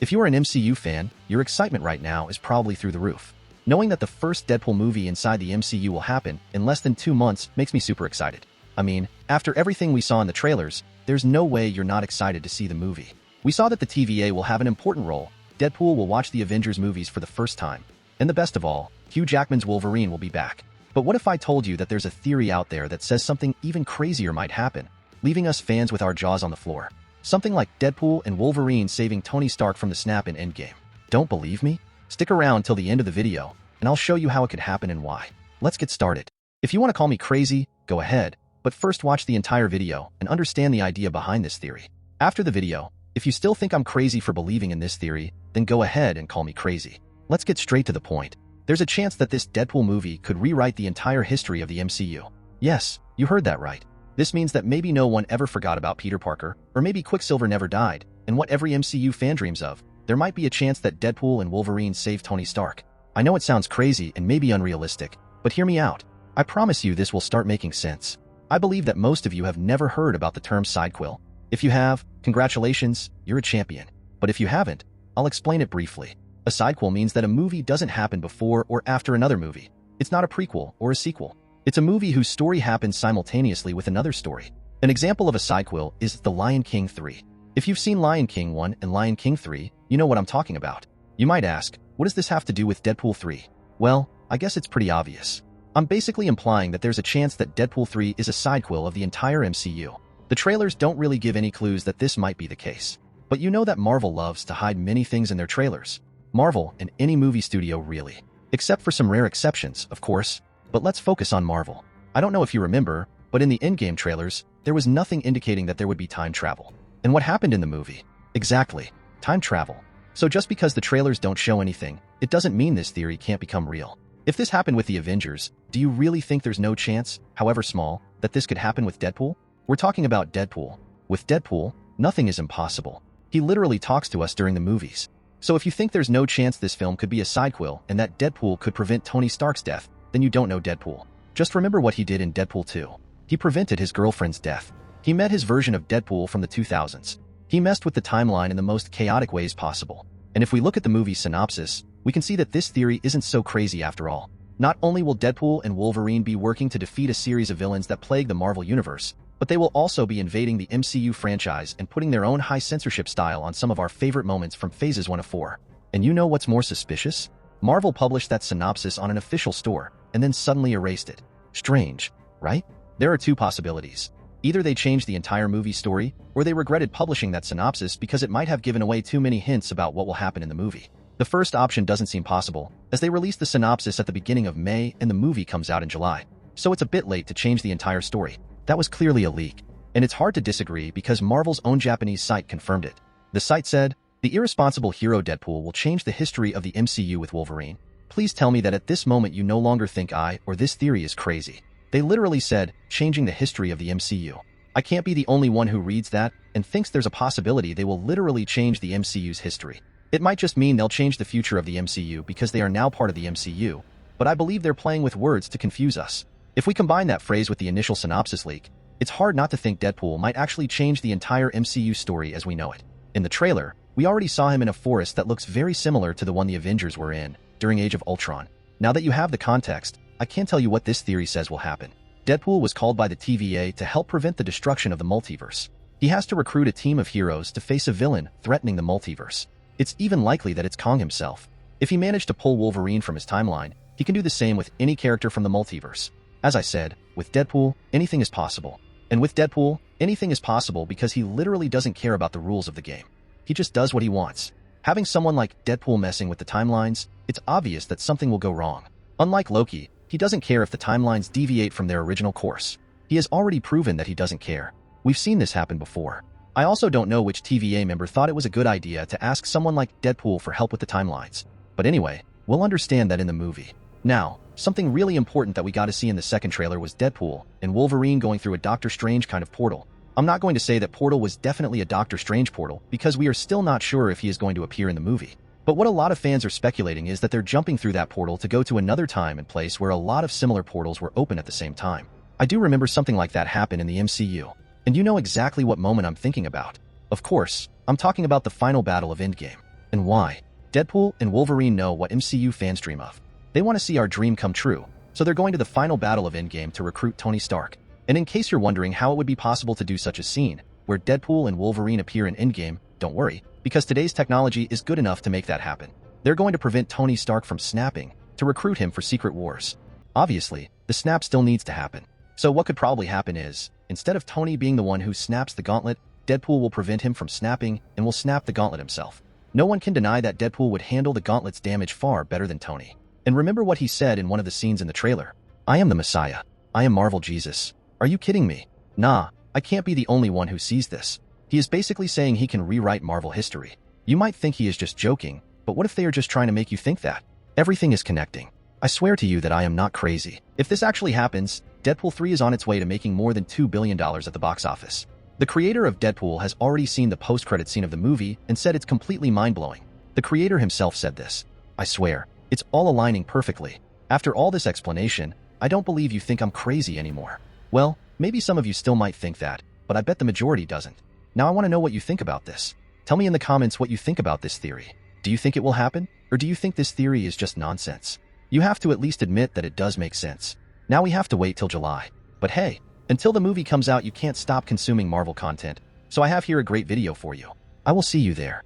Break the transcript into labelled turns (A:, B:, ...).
A: If you are an MCU fan, your excitement right now is probably through the roof. Knowing that the first Deadpool movie inside the MCU will happen in less than 2 months makes me super excited. I mean, after everything we saw in the trailers, there's no way you're not excited to see the movie. We saw that the TVA will have an important role. Deadpool will watch the Avengers movies for the first time. And the best of all, Hugh Jackman's Wolverine will be back. But what if I told you that there's a theory out there that says something even crazier might happen, leaving us fans with our jaws on the floor? Something like Deadpool and Wolverine saving Tony Stark from the snap in Endgame. Don't believe me? Stick around till the end of the video, and I'll show you how it could happen and why. Let's get started. If you want to call me crazy, go ahead, but first watch the entire video and understand the idea behind this theory. After the video, if you still think I'm crazy for believing in this theory, then go ahead and call me crazy. Let's get straight to the point. There's a chance that this Deadpool movie could rewrite the entire history of the MCU. Yes, you heard that right. This means that maybe no one ever forgot about Peter Parker, or maybe Quicksilver never died, and what every MCU fan dreams of. There might be a chance that Deadpool and Wolverine save Tony Stark. I know it sounds crazy and maybe unrealistic, but hear me out. I promise you this will start making sense. I believe that most of you have never heard about the term side-quill. If you have, congratulations, you're a champion. But if you haven't, I'll explain it briefly. A side-quill means that a movie doesn't happen before or after another movie. It's not a prequel or a sequel. It's a movie whose story happens simultaneously with another story. An example of a side-quill is The Lion King 3. If you've seen Lion King 1 and Lion King 3, you know what I'm talking about. You might ask, what does this have to do with Deadpool 3? Well, I guess it's pretty obvious. I'm basically implying that there's a chance that Deadpool 3 is a side-quill of the entire MCU. The trailers don't really give any clues that this might be the case. But you know that Marvel loves to hide many things in their trailers. Marvel and any movie studio really. Except for some rare exceptions, of course. But let's focus on Marvel. I don't know if you remember, but in the Endgame trailers, there was nothing indicating that there would be time travel. And what happened in the movie? Exactly, time travel. So just because the trailers don't show anything, it doesn't mean this theory can't become real. If this happened with the Avengers, do you really think there's no chance, however small, that this could happen with Deadpool? We're talking about Deadpool. With Deadpool, nothing is impossible. He literally talks to us during the movies. So if you think there's no chance this film could be a side-quill and that Deadpool could prevent Tony Stark's death, then you don't know Deadpool. Just remember what he did in Deadpool 2. He prevented his girlfriend's death. He met his version of Deadpool from the 2000s. He messed with the timeline in the most chaotic ways possible. And if we look at the movie's synopsis, we can see that this theory isn't so crazy after all. Not only will Deadpool and Wolverine be working to defeat a series of villains that plague the Marvel Universe, but they will also be invading the MCU franchise and putting their own high censorship style on some of our favorite moments from Phases 1 of 4. And you know what's more suspicious? Marvel published that synopsis on an official store, and then suddenly erased it. Strange, right? There are two possibilities. Either they changed the entire movie story, or they regretted publishing that synopsis because it might have given away too many hints about what will happen in the movie. The first option doesn't seem possible, as they released the synopsis at the beginning of May and the movie comes out in July. So it's a bit late to change the entire story. That was clearly a leak. And it's hard to disagree because Marvel's own Japanese site confirmed it. The site said, "The irresponsible hero Deadpool will change the history of the MCU with Wolverine. Please tell me that at this moment you no longer think I or this theory is crazy." They literally said, changing the history of the MCU. I can't be the only one who reads that and thinks there's a possibility they will literally change the MCU's history. It might just mean they'll change the future of the MCU because they are now part of the MCU, but I believe they're playing with words to confuse us. If we combine that phrase with the initial synopsis leak, it's hard not to think Deadpool might actually change the entire MCU story as we know it. In the trailer, we already saw him in a forest that looks very similar to the one the Avengers were in during Age of Ultron. Now that you have the context, I can't tell you what this theory says will happen. Deadpool was called by the TVA to help prevent the destruction of the multiverse. He has to recruit a team of heroes to face a villain threatening the multiverse. It's even likely that it's Kong himself. If he managed to pull Wolverine from his timeline, he can do the same with any character from the multiverse. As I said, with Deadpool, anything is possible. And with Deadpool, anything is possible because he literally doesn't care about the rules of the game. He just does what he wants. Having someone like Deadpool messing with the timelines, it's obvious that something will go wrong. Unlike Loki, he doesn't care if the timelines deviate from their original course. He has already proven that he doesn't care. We've seen this happen before. I also don't know which TVA member thought it was a good idea to ask someone like Deadpool for help with the timelines. But anyway, we'll understand that in the movie. Now, something really important that we got to see in the second trailer was Deadpool and Wolverine going through a Doctor Strange kind of portal. I'm not going to say that portal was definitely a Doctor Strange portal because we are still not sure if he is going to appear in the movie. But what a lot of fans are speculating is that they're jumping through that portal to go to another time and place where a lot of similar portals were open at the same time. I do remember something like that happen in the MCU. And you know exactly what moment I'm thinking about. Of course, I'm talking about the final battle of Endgame. And why? Deadpool and Wolverine know what MCU fans dream of. They want to see our dream come true, so they're going to the final battle of Endgame to recruit Tony Stark. And in case you're wondering how it would be possible to do such a scene, where Deadpool and Wolverine appear in Endgame, don't worry, because today's technology is good enough to make that happen. They're going to prevent Tony Stark from snapping, to recruit him for Secret Wars. Obviously, the snap still needs to happen. So what could probably happen is, instead of Tony being the one who snaps the gauntlet, Deadpool will prevent him from snapping and will snap the gauntlet himself. No one can deny that Deadpool would handle the gauntlet's damage far better than Tony. And remember what he said in one of the scenes in the trailer. I am the Messiah. I am Marvel Jesus. Are you kidding me? Nah, I can't be the only one who sees this. He is basically saying he can rewrite Marvel history. You might think he is just joking, but what if they are just trying to make you think that? Everything is connecting. I swear to you that I am not crazy. If this actually happens, Deadpool 3 is on its way to making more than $2 billion at the box office. The creator of Deadpool has already seen the post-credit scene of the movie and said it's completely mind-blowing. The creator himself said this. I swear, it's all aligning perfectly. After all this explanation, I don't believe you think I'm crazy anymore. Well, maybe some of you still might think that, but I bet the majority doesn't. Now I want to know what you think about this. Tell me in the comments what you think about this theory. Do you think it will happen? Or do you think this theory is just nonsense? You have to at least admit that it does make sense. Now we have to wait till July. But hey, until the movie comes out you can't stop consuming Marvel content, so I have here a great video for you. I will see you there.